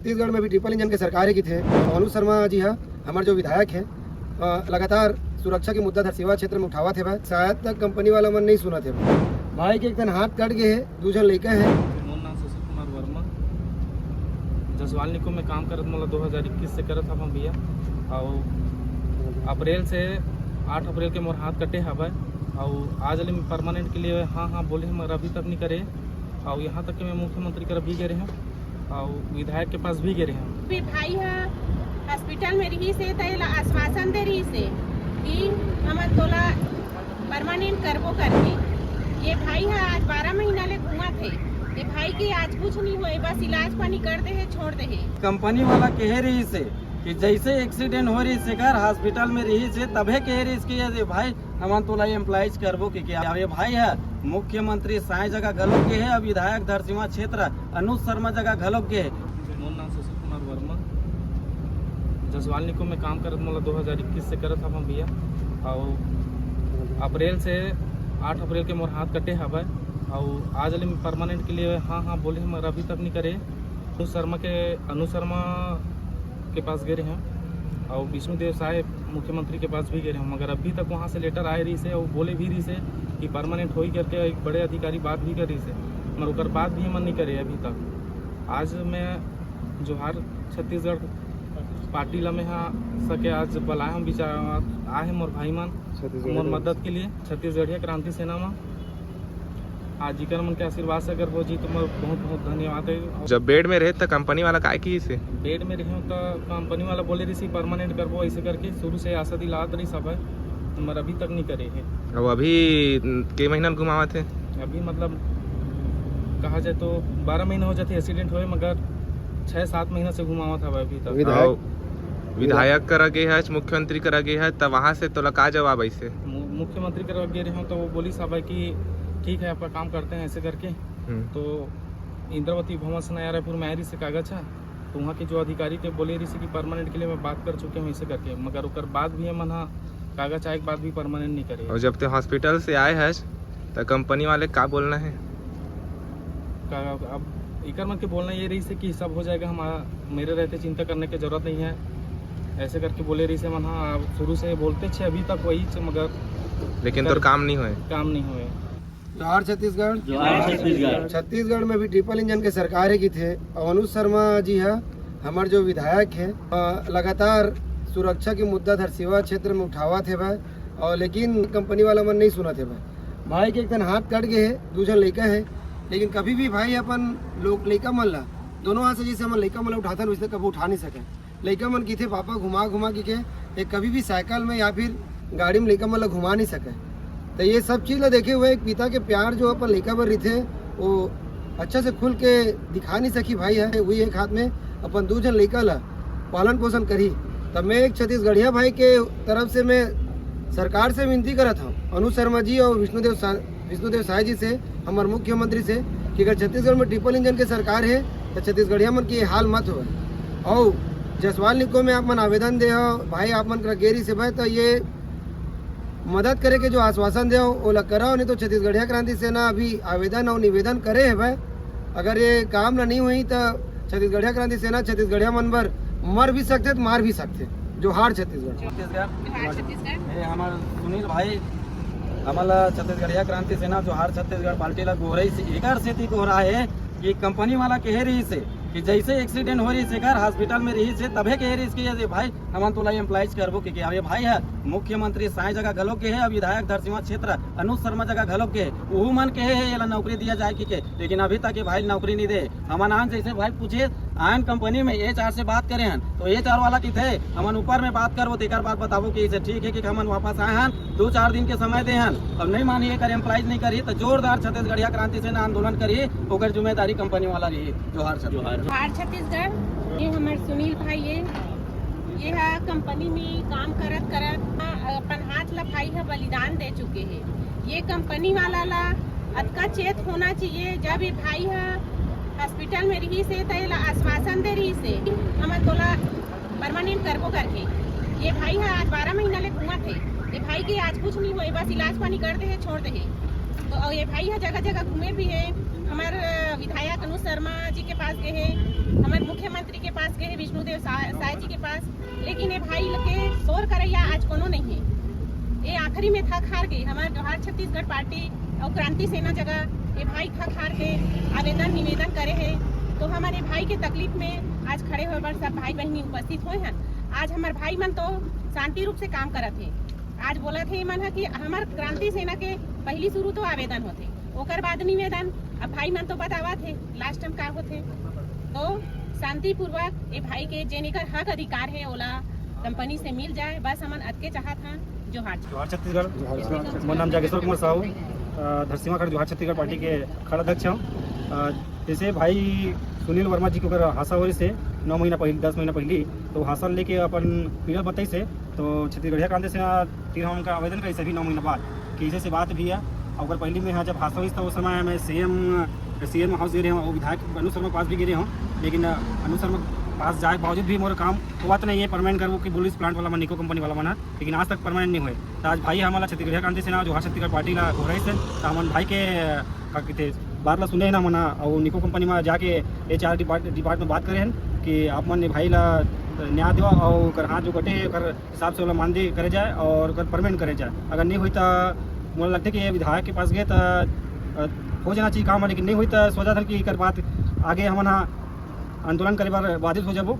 छत्तीसगढ़ में भी triple engine के सरकार की थे। अनुज शर्मा जी है हमारे जो विधायक है, लगातार सुरक्षा के मुद्दा सेवा क्षेत्र में उठावा थे। शायद तक कंपनी वाला मन नहीं सुना थे। भाई के एक दिन हाथ कट गए है, दूसरा लड़का है। मोर नाम सुशील कुमार वर्मा, जसवाल निको में काम करत मोला 2021 से करत हूँ भैया। और अप्रैल से 8 अप्रैल के मोर हाथ कटे हवा और आज ले परमानेंट के लिए हाँ बोले मगर अभी तक नहीं करे। और यहाँ तक कि मैं मुख्यमंत्री कर भी गए रहे हैं और विधायक के पास भी गए रहे हैं। भाई हॉस्पिटल में रही से तैला आश्वासन दे रही से कि हम तोला परमानेंट करबो करके। ये भाई है आज 12 महीना ले घूमा थे। ये भाई के आज कुछ नहीं हुए, बस इलाज पानी कर दे है छोड़ दे है। कंपनी वाला कह रही से कि जैसे एक्सीडेंट हो रही से घर हॉस्पिटल में रही से तबे कह रही कि ये भाई हम तोला एम्प्लॉइज करबो कि क्या। ये भाई है मुख्यमंत्री साय जगह घलोक के है, विधायक धरसीमा क्षेत्र अनुज शर्मा जगह घलोक के है। मोर नाम सुशील कुमार वर्मा, जसवाल निको में काम करत मोला 2021 से करत हूँ भैया। और अप्रैल से 8 अप्रैल के मोर हाथ कटे हवा और आज ले परमानेंट के लिए हाँ बोले मगर अभी तक नहीं करे। अनुज शर्मा के पास गए हैं और विष्णुदेव साय मुख्यमंत्री के पास भी गए हैं, मगर अभी तक वहाँ से लेटर आए रही से और बोले भी रही से कि परमानेंट हो ही करके एक बड़े अधिकारी बात भी कर रही से, मगर उकर बात भी मन नहीं करे अभी तक। आज मैं जोहार छत्तीसगढ़ पार्टी ला में सके आज बुलाए हम विचार आए हैं मोर भाई मन मोर मदद के लिए छत्तीसगढ़िया क्रांति सेना में। आज जिकर मन के आशीर्वाद से अगर हो जी तो मैं बहुत बहुत धन्यवाद है। जब बेड में रहे तो कंपनी वाला काय की से बेड में रहे तो कंपनी वाला बोले रही परमानेंट करबो ऐसे करके शुरू से आशा दिलात रही सब है, मगर अभी तक नहीं करे है। और अभी के महीना घुमावा थे? अभी मतलब कहा जाए तो 12 महीना हो जाते एक्सीडेंट हुए, मगर 6-7 महीना से घुमावा था अभी तक। विधायक करा गए है, मुख्यमंत्री करा गए है, तब वहाँ से तो का जवाब ऐसे मुख्यमंत्री करा गए रहे तो वो बोली साहब है कि ठीक है आपका काम करते हैं ऐसे करके। तो इंद्रावती भवन से नया रायपुर में आई रही से कागज है, तो वहाँ के जो अधिकारी थे बोले रही से कि परमानेंट के लिए मैं बात कर चुके हूँ ऐसे करके, मगर उकर बाद भी मन कागज आए के बाद भी परमानेंट नहीं करे। और जब ते हॉस्पिटल से आए है तो कंपनी वाले का बोलना है? अब इकर मन के बोलना ये रही से कि सब हो जाएगा, हमारा मेरे रहते चिंता करने की जरूरत नहीं है ऐसे करके बोले रही से मन। हाँ शुरू से बोलते छे अभी तक वही छे, मगर लेकिन तो काम नहीं हुए। जोहार छत्तीसगढ़। छत्तीसगढ़ में भी ट्रिपल इंजन के सरकार की थे। अनुज शर्मा जी है हमारे जो विधायक है, लगातार सुरक्षा के मुद्दा सेवा क्षेत्र में उठावा थे भाई, और लेकिन कंपनी वाला मन नहीं सुना थे भाई के एक दिन हाथ कट गए है, दूसरा लड़का है। लेकिन कभी भी भाई अपन लोग लड़का मन ला दोनों हाथ से जैसे हम लड़का मन उठाता वैसे कभी उठा नहीं सके। लड़का मन की थे पापा घुमा के कभी भी साइकिल में या फिर गाड़ी में लड़का मन घुमा नहीं सके। तो ये सब चीज़ ला देखे हुए एक पिता के प्यार जो अपन लड़का पर रही थे वो अच्छा से खुल के दिखा नहीं सकी भाई है। वही एक हाथ में अपन दूसरे लड़का ला पालन पोषण करी। तब मैं एक छत्तीसगढ़िया भाई के तरफ से मैं सरकार से विनती करा था अनुज शर्मा जी और विष्णुदेव साय जी से, हमारे मुख्यमंत्री से, कि अगर छत्तीसगढ़ में ट्रिपल इंजन के सरकार है तो छत्तीसगढ़िया मन की हाल मत हो। और जसवाल निको में आप मन आवेदन दे हो भाई, आप मन गेरी से भाई तो ये मदद करे के जो आश्वासन दे ओला कराओ, नहीं तो छत्तीसगढ़िया क्रांति सेना अभी आवेदन और निवेदन करे है भाई। अगर ये काम ना नहीं हुई तो छत्तीसगढ़िया क्रांति सेना छत्तीसगढ़िया मन पर मर भी सकते तो मार भी सकते। जोहार छत्तीसगढ़। हमारे सुनील भाई हमारा छत्तीसगढ़िया क्रांति सेना जोहार छत्तीसगढ़ पार्टी ला गोरई से एकर सेती हो रहा है कि कंपनी वाला कह रही से कि जैसे एक्सीडेंट हो रही से घर हॉस्पिटल में रही से तबे कह रही कि भाई हम तोला एम्प्लॉइज करबो कि ये भाई है मुख्यमंत्री साय जगह घलोक के है, विधायक धरसीमा क्षेत्र अनुज शर्मा जगह घलोक के है। वो मन के है ये नौकरी दिया जाए कि लेकिन अभी तक ये भाई नौकरी नहीं दे। हमारे नाम जैसे भाई पूछे आयन कंपनी में HR से बात करे हैं तो HR वाला की थे हमन ऊपर में बात करो तेकर बात बताबो कि इसे ठीक है कि हम वापस आए हैं 2-4 दिन के समय दे हैं। अब नहीं मानिए कर एम्प्लॉइज नहीं करी तो जोरदार छत्तीसगढ़िया क्रांति सेना आंदोलन करी, ओकर जिम्मेदारी कंपनी वाला रही। जोहार छत्तीसगढ़। ये हमारे सुनील भाई ये है कंपनी में काम करत अपन हाथ ला भाई है बलिदान दे चुके हैं। ये कंपनी वाला ला अतका चेत होना चाहिए। जब ये भाई है हॉस्पिटल में रही से तैला आश्वासन दे रही से हम तोला परमानेंट करबो करके। ये भाई है आज 12 महीना ले घूमा थे। ये भाई के आज कुछ नहीं हुए, बस इलाज पानी कर दे है छोड़ दे है। तो और ये भाई है जगह जगह घूमे भी है। हमारे विधायक अनुज शर्मा जी के पास गए हैं, हमारे मुख्यमंत्री के पास गए हैं, विष्णुदेव साय जी के पास, लेकिन ये भाई लोग के शोर करैया आज कोनो नहीं है। ये आखिरी में थक हार गई। हमारे जोहार छत्तीसगढ़ पार्टी और क्रांति सेना जगह ये भाई थक हार के आवेदन निवेदन करे है। तो हमारे भाई के तकलीफ में आज खड़े हुए बड़ सब भाई बहनी उपस्थित हुए हैं। आज हमारे भाई मन तो शांति रूप से काम करत है। आज बोला थे मन है कि हमार क्रांति सेना के पहली शुरू तो आवेदन होते, ओकर बाद निवेदन। अब भाई मन तो बतावा थे लास्ट टाइम का होते। तो शांति पूर्वक ये भाई के जेनिकर हक अधिकार है ओला कंपनी से मिल जाए, बस हमन अटके चाहत हैं। जोहार छत्तीसगढ़। मोर नाम जागेश्वर कुमार साहू, धरसीमा खड़ जोहार छत्तीसगढ़ पार्टी के खड़ा अध्यक्ष हूँ। जैसे भाई सुनील वर्मा जी को हादसा हो से 9 महीना पहले 10 महीना पहले तो हादसा लेके अपन पीड़ित बताई से तो छत्तीसगढ़िया क्रांति से 3 उनका आवेदन करी सभी 9 महीना बाद कि से बात भी है। और पहले में जब हादसा हुई तो उस समय मैं सीएम हाउस गए रहे हूँ, विधायक अनुज शर्मा पास भी गए हूँ, लेकिन अनुज शर्मा पास जाए बावजूद भी मोर काम हुआ तो नहीं है परमानेंट करूँ कि पुलिस प्लांट वाला मन निको कंपनी वाला मना, लेकिन आज तक परमानेंट नहीं हुए। तो आज भाई हमारा छत्तीसगढ़िया क्रांति सेना जोहार छत्तीसगढ़ पार्टी ला हो रही से तो हम भाई के का कहते बार ला सुने ना मना और निको कंपनी में जाके HR डिपार्टमेंट बात करे हैं कि आप मन भाई ला न्याय दो और कर हाथ जो कटे कर हिसाब से वाला मानदेय करे जाए और कर परमानेंट करे जाए। अगर नहीं हुई तो मुझे लगता है कि विधायक के पास गए तो हो जाना चाहिए काम, लेकिन नहीं हुई तो सोचा था कि कर बात आगे हम आंदोलन करे बार बाधित हो जाबो।